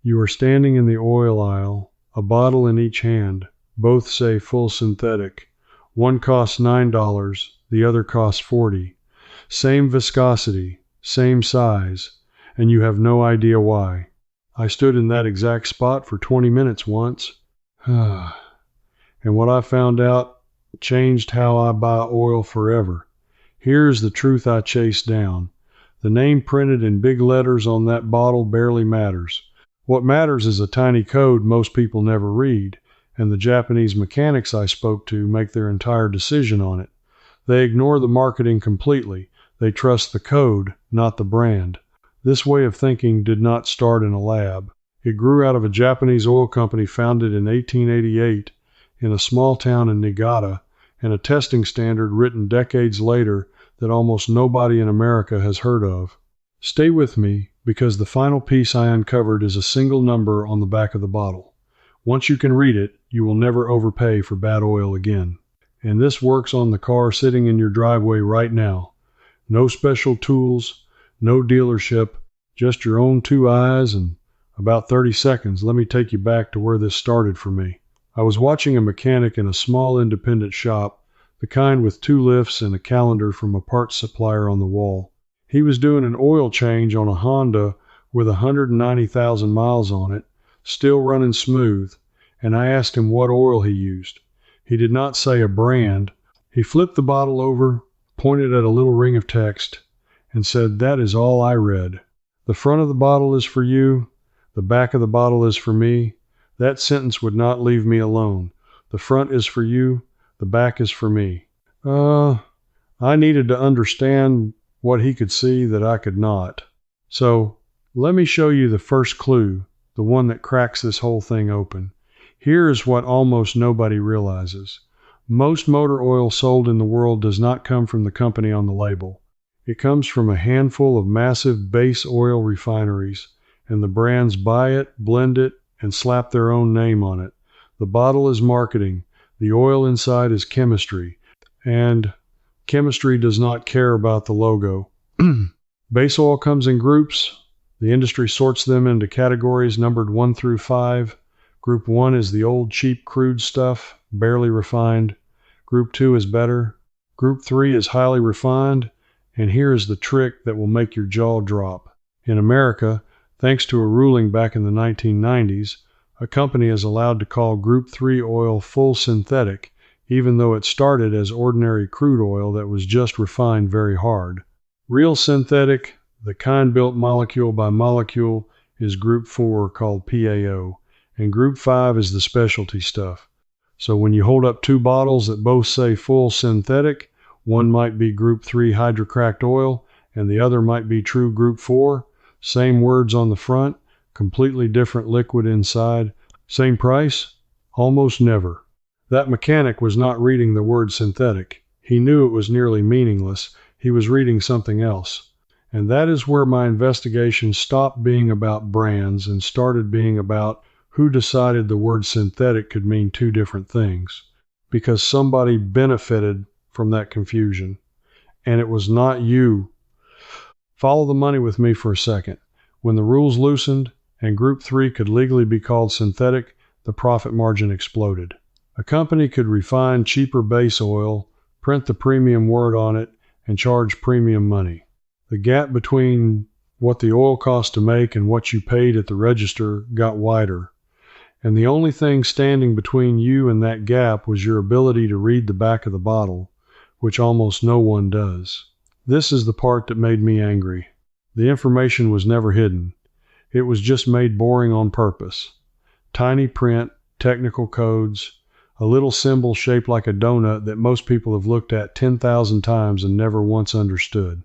You are standing in the oil aisle, a bottle in each hand. Both say full synthetic. One costs $9, the other costs $40. Same viscosity, same size, and you have no idea why. I stood in that exact spot for 20 minutes once. And what I found out changed how I buy oil forever. Here's the truth I chased down. The name printed in big letters on that bottle barely matters. What matters is a tiny code most people never read, and the Japanese mechanics I spoke to make their entire decision on it. They ignore the marketing completely. They trust the code, not the brand. This way of thinking did not start in a lab. It grew out of a Japanese oil company founded in 1888 in a small town in Niigata, and a testing standard written decades later that almost nobody in America has heard of. Stay with me, because the final piece I uncovered is a single number on the back of the bottle. Once you can read it, you will never overpay for bad oil again. And this works on the car sitting in your driveway right now. No special tools, no dealership, just your own 2 eyes and about 30 seconds. Let me take you back to where this started for me. I was watching a mechanic in a small independent shop, the kind with 2 lifts and a calendar from a parts supplier on the wall. He was doing an oil change on a Honda with 190,000 miles on it, still running smooth, and I asked him what oil he used. He did not say a brand. He flipped the bottle over, pointed at a little ring of text, and said, "That is all I read. The front of the bottle is for you, the back of the bottle is for me." That sentence would not leave me alone. The front is for you, the back is for me. I needed to understand what he could see that I could not. So, let me show you the first clue, the one that cracks this whole thing open. Here is what almost nobody realizes. Most motor oil sold in the world does not come from the company on the label. It comes from a handful of massive base oil refineries, and the brands buy it, blend it, and slap their own name on it. The bottle is marketing. The oil inside is chemistry. And chemistry does not care about the logo. Base oil comes in groups. The industry sorts them into categories numbered 1 through 5. Group 1 is the old cheap crude stuff, barely refined. Group 2 is better. Group 3 is highly refined. And here is the trick that will make your jaw drop. In America, thanks to a ruling back in the 1990s, a company is allowed to call Group 3 oil full synthetic, even though it started as ordinary crude oil that was just refined very hard. Real synthetic, the kind built molecule by molecule, is Group 4 called PAO, and Group 5 is the specialty stuff. So when you hold up 2 bottles that both say full synthetic, one might be Group 3 hydrocracked oil, and the other might be true Group 4, same words on the front, completely different liquid inside, same price? Almost never. That mechanic was not reading the word synthetic. He knew it was nearly meaningless. He was reading something else. And that is where my investigation stopped being about brands and started being about who decided the word synthetic could mean 2 different things. Because somebody benefited from that confusion. And it was not you. Follow the money with me for a second. When the rules loosened and Group 3 could legally be called synthetic, the profit margin exploded. A company could refine cheaper base oil, print the premium word on it, and charge premium money. The gap between what the oil cost to make and what you paid at the register got wider. And the only thing standing between you and that gap was your ability to read the back of the bottle, which almost no one does. This is the part that made me angry. The information was never hidden. It was just made boring on purpose. Tiny print, technical codes, a little symbol shaped like a donut that most people have looked at 10,000 times and never once understood.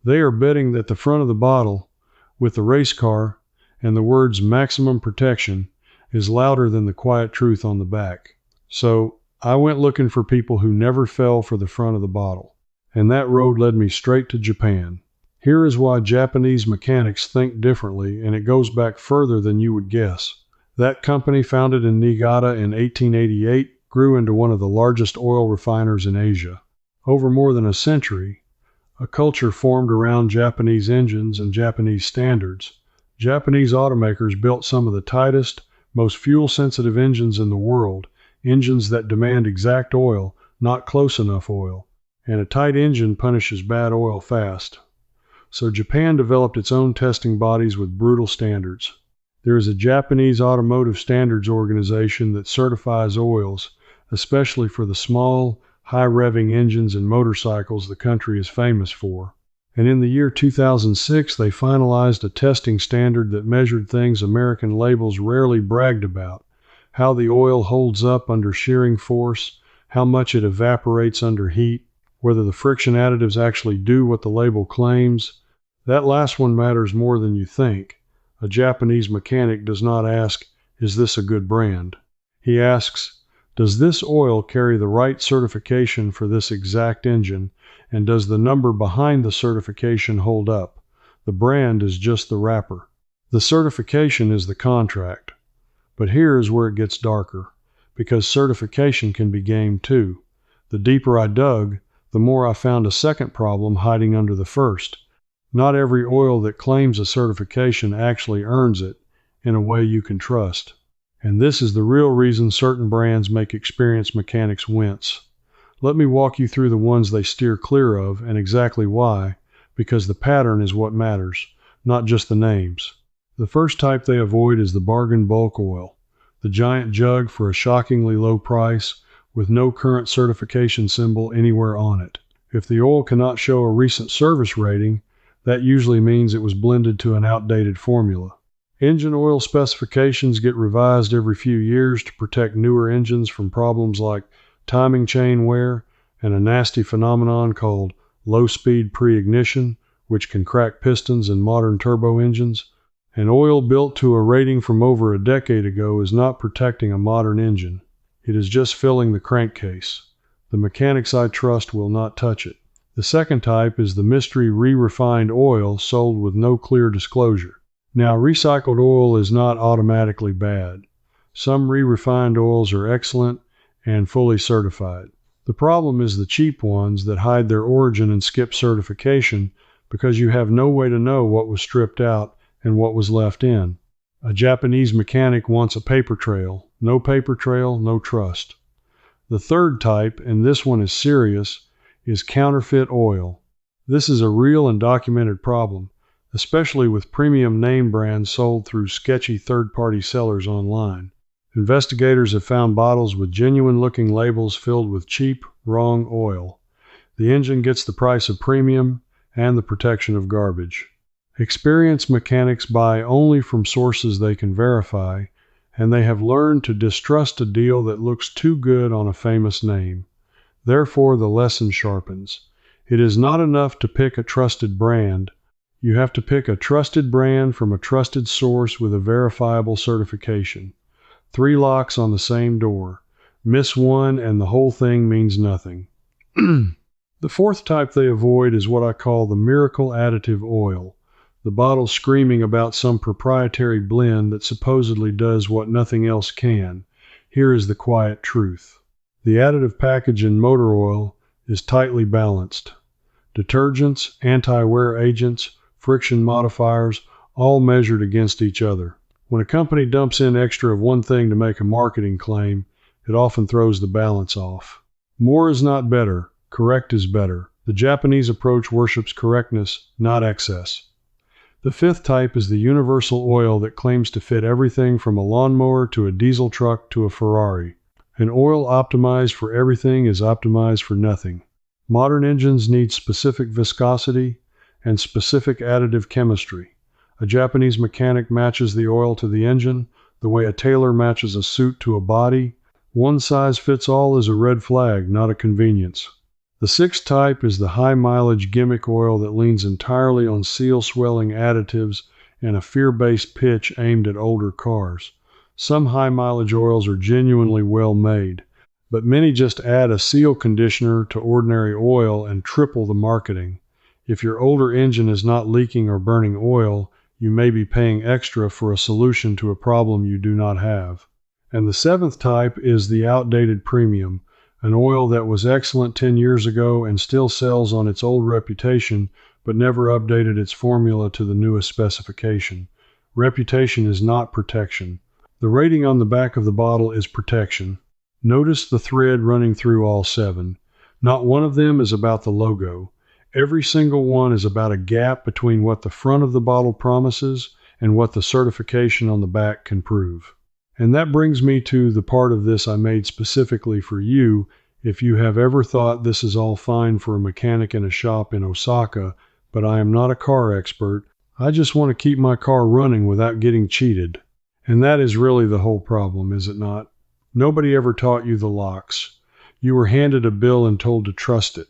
They are betting that the front of the bottle, with the race car and the words maximum protection, is louder than the quiet truth on the back. So I went looking for people who never fell for the front of the bottle. And that road led me straight to Japan. Here is why Japanese mechanics think differently, and it goes back further than you would guess. That company, founded in Niigata in 1888, grew into one of the largest oil refiners in Asia. Over more than a century, a culture formed around Japanese engines and Japanese standards. Japanese automakers built some of the tightest, most fuel-sensitive engines in the world, engines that demand exact oil, not close enough oil. And a tight engine punishes bad oil fast. So Japan developed its own testing bodies with brutal standards. There is a Japanese Automotive Standards Organization that certifies oils, especially for the small, high-revving engines and motorcycles the country is famous for. And in the year 2006, they finalized a testing standard that measured things American labels rarely bragged about: how the oil holds up under shearing force, how much it evaporates under heat, whether the friction additives actually do what the label claims. That last one matters more than you think. A Japanese mechanic does not ask, "Is this a good brand?" He asks, "Does this oil carry the right certification for this exact engine, and does the number behind the certification hold up?" The brand is just the wrapper. The certification is the contract. But here is where it gets darker, because certification can be game too. The deeper I dug, the more I found a second problem hiding under the first. Not every oil that claims a certification actually earns it in a way you can trust. And this is the real reason certain brands make experienced mechanics wince. Let me walk you through the ones they steer clear of and exactly why, because the pattern is what matters, not just the names. The first type they avoid is the bargain bulk oil, the giant jug for a shockingly low price with no current certification symbol anywhere on it. If the oil cannot show a recent service rating, that usually means it was blended to an outdated formula. Engine oil specifications get revised every few years to protect newer engines from problems like timing chain wear and a nasty phenomenon called low-speed pre-ignition, which can crack pistons in modern turbo engines. And oil built to a rating from over a decade ago is not protecting a modern engine. It is just filling the crankcase. The mechanics I trust will not touch it. The second type is the mystery re-refined oil sold with no clear disclosure. Now, recycled oil is not automatically bad. Some re-refined oils are excellent and fully certified. The problem is the cheap ones that hide their origin and skip certification because you have no way to know what was stripped out and what was left in. A Japanese mechanic wants a paper trail. No paper trail, no trust. The third type, and this one is serious, is counterfeit oil. This is a real and documented problem, especially with premium name brands sold through sketchy third-party sellers online. Investigators have found bottles with genuine-looking labels filled with cheap, wrong oil. The engine gets the price of premium and the protection of garbage. Experienced mechanics buy only from sources they can verify, and they have learned to distrust a deal that looks too good on a famous name. Therefore, the lesson sharpens. It is not enough to pick a trusted brand. You have to pick a trusted brand from a trusted source with a verifiable certification. 3 locks on the same door. Miss one and the whole thing means nothing. The fourth type they avoid is what I call the miracle additive oil. The bottle screaming about some proprietary blend that supposedly does what nothing else can. Here is the quiet truth. The additive package in motor oil is tightly balanced. Detergents, anti-wear agents, friction modifiers, all measured against each other. When a company dumps in extra of one thing to make a marketing claim, it often throws the balance off. More is not better. Correct is better. The Japanese approach worships correctness, not excess. The fifth type is the universal oil that claims to fit everything from a lawnmower to a diesel truck to a Ferrari. An oil optimized for everything is optimized for nothing. Modern engines need specific viscosity and specific additive chemistry. A Japanese mechanic matches the oil to the engine the way a tailor matches a suit to a body. One size fits all is a red flag, not a convenience. The sixth type is the high-mileage gimmick oil that leans entirely on seal-swelling additives and a fear-based pitch aimed at older cars. Some high-mileage oils are genuinely well-made, but many just add a seal conditioner to ordinary oil and triple the marketing. If your older engine is not leaking or burning oil, you may be paying extra for a solution to a problem you do not have. And the seventh type is the outdated premium, an oil that was excellent 10 years ago and still sells on its old reputation, but never updated its formula to the newest specification. Reputation is not protection. The rating on the back of the bottle is protection. Notice the thread running through all 7. Not one of them is about the logo. Every single one is about a gap between what the front of the bottle promises and what the certification on the back can prove. And that brings me to the part of this I made specifically for you. If you have ever thought this is all fine for a mechanic in a shop in Osaka, but I am not a car expert, I just want to keep my car running without getting cheated. And that is really the whole problem, is it not? Nobody ever taught you the locks. You were handed a bill and told to trust it.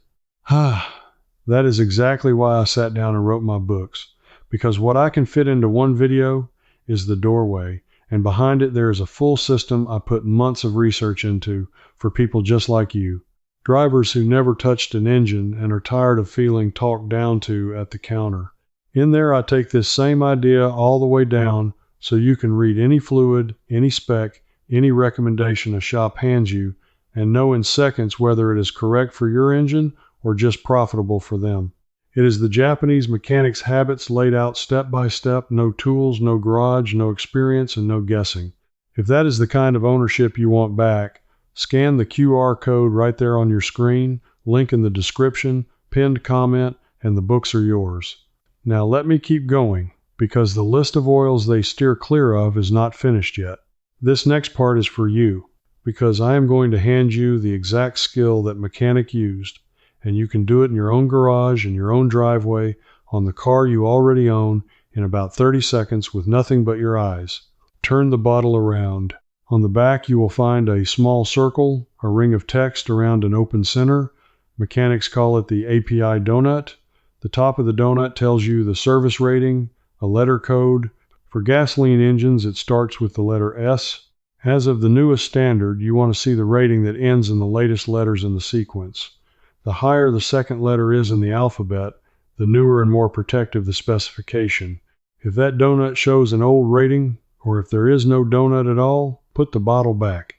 That is exactly why I sat down and wrote my books, because what I can fit into one video is the doorway, and behind it there is a full system I put months of research into for people just like you, drivers who never touched an engine and are tired of feeling talked down to at the counter. In there I take this same idea all the way down so you can read any fluid, any spec, any recommendation a shop hands you, and know in seconds whether it is correct for your engine or just profitable for them. It is the Japanese mechanic's habits laid out step by step, no tools, no garage, no experience, and no guessing. If that is the kind of ownership you want back, scan the QR code right there on your screen, link in the description, pinned comment, and the books are yours. Now let me keep going, because the list of oils they steer clear of is not finished yet. This next part is for you, because I am going to hand you the exact skill that mechanic used, and you can do it in your own garage, in your own driveway, on the car you already own, in about 30 seconds with nothing but your eyes. Turn the bottle around. On the back you will find a small circle, a ring of text around an open center. Mechanics call it the API donut. The top of the donut tells you the service rating, a letter code. For gasoline engines, it starts with the letter S. As of the newest standard, you want to see the rating that ends in the latest letters in the sequence. The higher the second letter is in the alphabet, the newer and more protective the specification. If that donut shows an old rating, or if there is no donut at all, put the bottle back.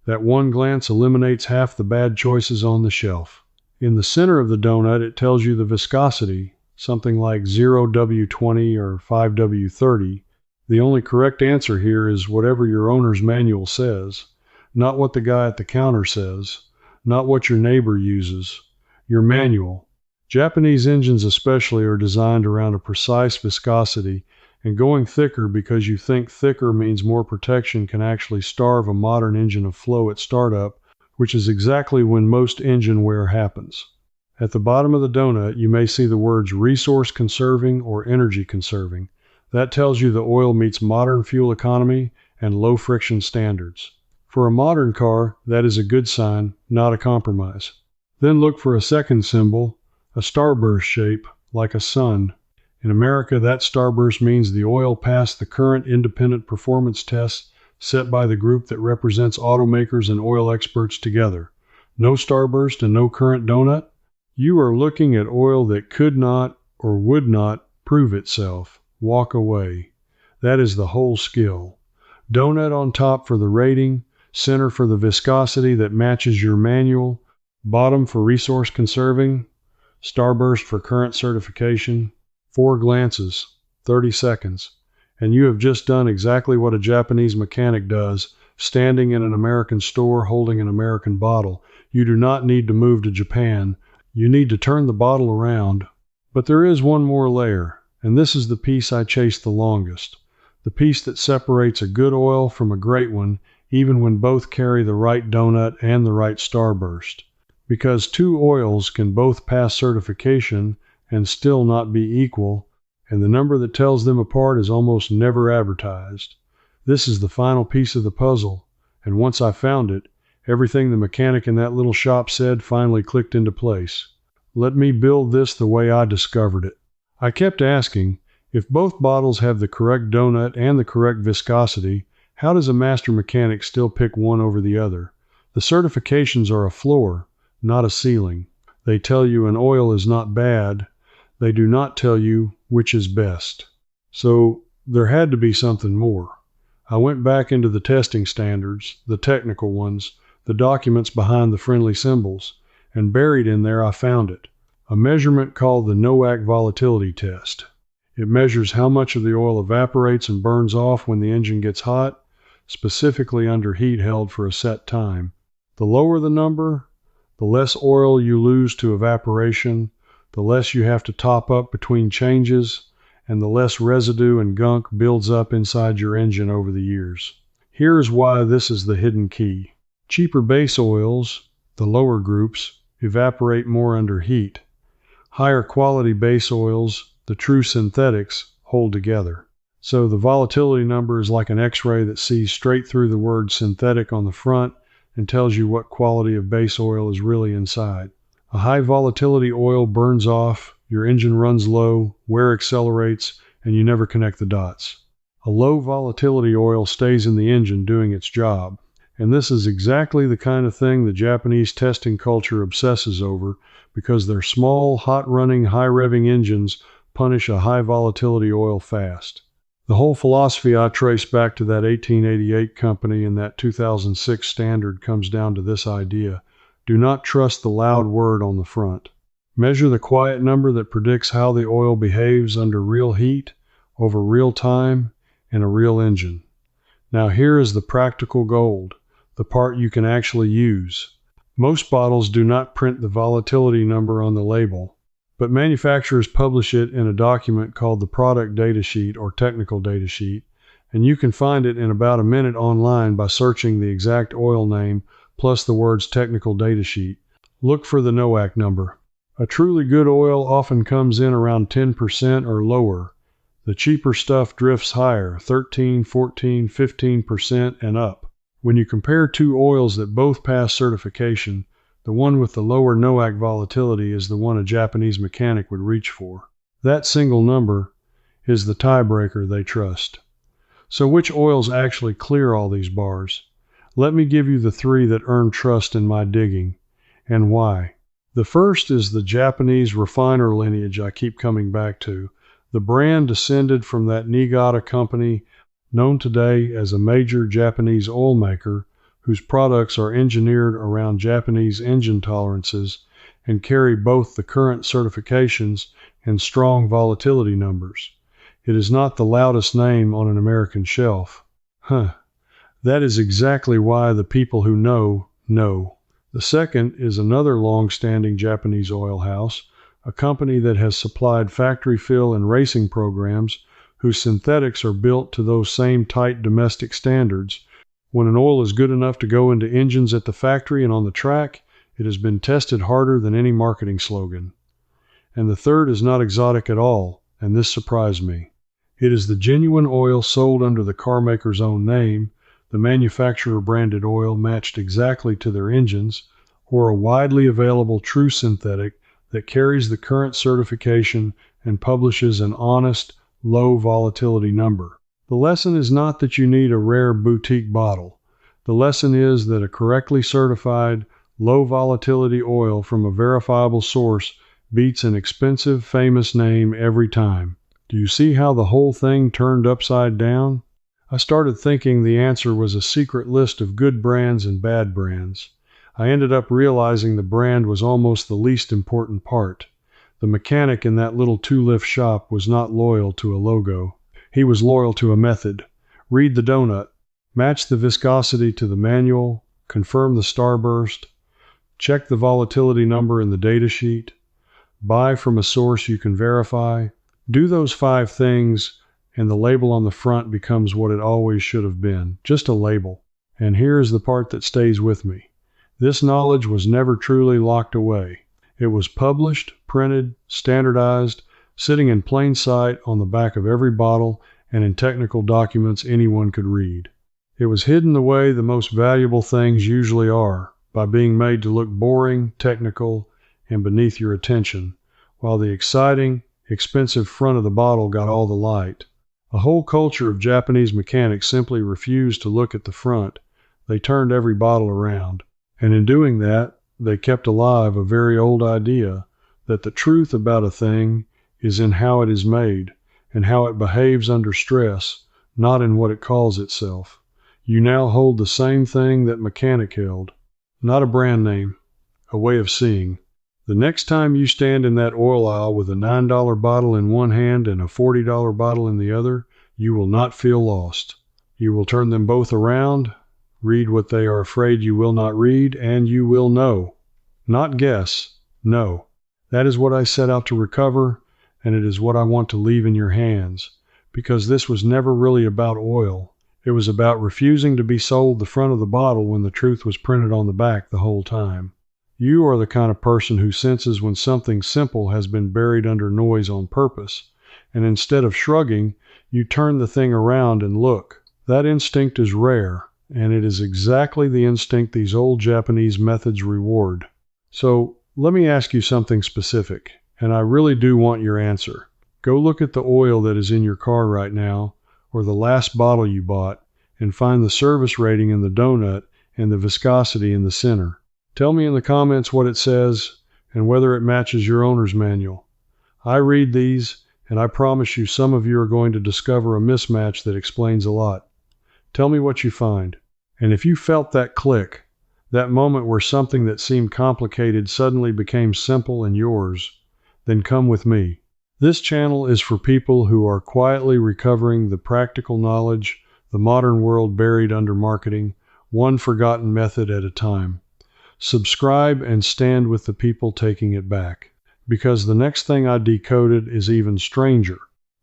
That one glance eliminates half the bad choices on the shelf. In the center of the donut, it tells you the viscosity, something like 0W20 or 5W30. The only correct answer here is whatever your owner's manual says, not what the guy at the counter says, not what your neighbor uses. Your manual. Japanese engines especially are designed around a precise viscosity, and going thicker because you think thicker means more protection can actually starve a modern engine of flow at startup, which is exactly when most engine wear happens. At the bottom of the donut, you may see the words resource conserving or energy conserving. That tells you the oil meets modern fuel economy and low friction standards. For a modern car, that is a good sign, not a compromise. Then look for a second symbol, a starburst shape, like a sun. In America, that starburst means the oil passed the current independent performance tests set by the group that represents automakers and oil experts together. No starburst and no current donut? You are looking at oil that could not or would not prove itself. Walk away. That is the whole skill. Donut on top for the rating, center for the viscosity that matches your manual, bottom for resource conserving, starburst for current certification. 4 glances, 30 seconds, and you have just done exactly what a Japanese mechanic does, standing in an American store holding an American bottle. You do not need to move to Japan. You need to turn the bottle around. But there is one more layer, and this is the piece I chased the longest. The piece that separates a good oil from a great one, even when both carry the right donut and the right starburst. Because 2 oils can both pass certification and still not be equal, and the number that tells them apart is almost never advertised. This is the final piece of the puzzle, and once I found it, everything the mechanic in that little shop said finally clicked into place. Let me build this the way I discovered it. I kept asking, if both bottles have the correct donut and the correct viscosity, how does a master mechanic still pick one over the other? The certifications are a floor, not a ceiling. They tell you an oil is not bad. They do not tell you which is best. So there had to be something more. I went back into the testing standards, the technical ones, the documents behind the friendly symbols, and buried in there I found it, a measurement called the NOAC volatility test. It measures how much of the oil evaporates and burns off when the engine gets hot, specifically under heat held for a set time. The lower the number, the less oil you lose to evaporation, the less you have to top up between changes, and the less residue and gunk builds up inside your engine over the years. Here's why this is the hidden key. Cheaper base oils, the lower groups, evaporate more under heat. Higher quality base oils, the true synthetics, hold together. So the volatility number is like an X-ray that sees straight through the word synthetic on the front and tells you what quality of base oil is really inside. A high volatility oil burns off, your engine runs low, wear accelerates, and you never connect the dots. A low volatility oil stays in the engine doing its job. And this is exactly the kind of thing the Japanese testing culture obsesses over because their small, hot-running, high-revving engines punish a high-volatility oil fast. The whole philosophy I trace back to that 1888 company and that 2006 standard comes down to this idea. Do not trust the loud word on the front. Measure the quiet number that predicts how the oil behaves under real heat, over real time, in a real engine. Now here is the practical gold, the part you can actually use. Most bottles do not print the volatility number on the label, but manufacturers publish it in a document called the product data sheet or technical data sheet, and you can find it in about a minute online by searching the exact oil name plus the words technical data sheet. Look for the NOAC number. A truly good oil often comes in around 10% or lower. The cheaper stuff drifts higher, 13, 14, 15% and up. When you compare two oils that both pass certification, the one with the lower NOAC volatility is the one a Japanese mechanic would reach for. That single number is the tiebreaker they trust. So which oils actually clear all these bars? Let me give you the three that earn trust in my digging, and why. The first is the Japanese refiner lineage I keep coming back to. The brand descended from that Niigata company known today as a major Japanese oil maker whose products are engineered around Japanese engine tolerances and carry both the current certifications and strong volatility numbers. It is not the loudest name on an American shelf. That is exactly why the people who know. The second is another long-standing Japanese oil house, a company that has supplied factory fill and racing programs whose synthetics are built to those same tight domestic standards. When an oil is good enough to go into engines at the factory and on the track, it has been tested harder than any marketing slogan. And the third is not exotic at all, and this surprised me. It is the genuine oil sold under the car maker's own name, the manufacturer-branded oil matched exactly to their engines, or a widely available true synthetic that carries the current certification and publishes an honest, low volatility number. The lesson is not that you need a rare boutique bottle. The lesson is that a correctly certified, low volatility oil from a verifiable source beats an expensive, famous name every time. Do you see how the whole thing turned upside down? I started thinking the answer was a secret list of good brands and bad brands. I ended up realizing the brand was almost the least important part. The mechanic in that little two-lift shop was not loyal to a logo. He was loyal to a method. Read the donut. Match the viscosity to the manual. Confirm the starburst. Check the volatility number in the data sheet. Buy from a source you can verify. Do those 5 things, and the label on the front becomes what it always should have been, just a label. And here is the part that stays with me. This knowledge was never truly locked away. It was published, printed, standardized, sitting in plain sight on the back of every bottle and in technical documents anyone could read. It was hidden the way the most valuable things usually are, by being made to look boring, technical, and beneath your attention, while the exciting, expensive front of the bottle got all the light. A whole culture of Japanese mechanics simply refused to look at the front. They turned every bottle around. And in doing that, they kept alive a very old idea that the truth about a thing is in how it is made and how it behaves under stress, not in what it calls itself. You now hold the same thing that mechanic held. Not a brand name, a way of seeing. The next time you stand in that oil aisle with a $9 bottle in one hand and a $40 bottle in the other, you will not feel lost. You will turn them both around, read what they are afraid you will not read, and you will know. Not guess, know. That is what I set out to recover, and it is what I want to leave in your hands, because this was never really about oil. It was about refusing to be sold the front of the bottle when the truth was printed on the back the whole time. You are the kind of person who senses when something simple has been buried under noise on purpose, and instead of shrugging, you turn the thing around and look. That instinct is rare, and it is exactly the instinct these old Japanese methods reward. So, let me ask you something specific, and I really do want your answer. Go look at the oil that is in your car right now, or the last bottle you bought, and find the service rating in the donut and the viscosity in the center. Tell me in the comments what it says and whether it matches your owner's manual. I read these, and I promise you some of you are going to discover a mismatch that explains a lot. Tell me what you find. And if you felt that click, that moment where something that seemed complicated suddenly became simple and yours, then come with me. This channel is for people who are quietly recovering the practical knowledge the modern world buried under marketing, one forgotten method at a time. Subscribe and stand with the people taking it back, because the next thing I decoded is even stranger.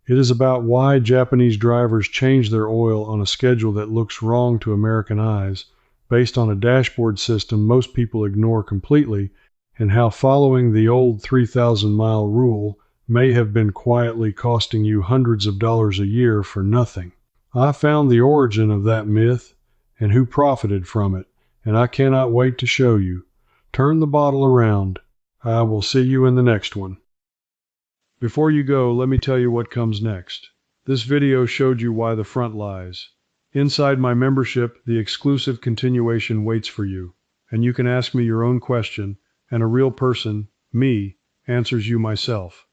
It is about why Japanese drivers change their oil on a schedule that looks wrong to American eyes, based on a dashboard system most people ignore completely, and how following the old 3,000-mile rule may have been quietly costing you hundreds of dollars a year for nothing. I found the origin of that myth and who profited from it, and I cannot wait to show you. Turn the bottle around. I will see you in the next one. Before you go, let me tell you what comes next. This video showed you why the front lies. Inside my membership, the exclusive continuation waits for you, and you can ask me your own question, and a real person, me, answers you myself.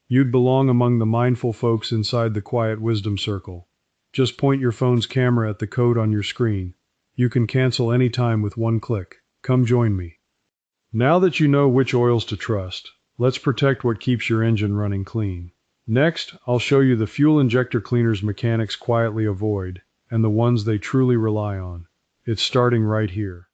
You'd belong among the mindful folks inside the quiet wisdom circle. Just point your phone's camera at the code on your screen. You can cancel any time with one click. Come join me. Now that you know which oils to trust, let's protect what keeps your engine running clean. Next, I'll show you the fuel injector cleaners mechanics quietly avoid, and the ones they truly rely on. It's starting right here.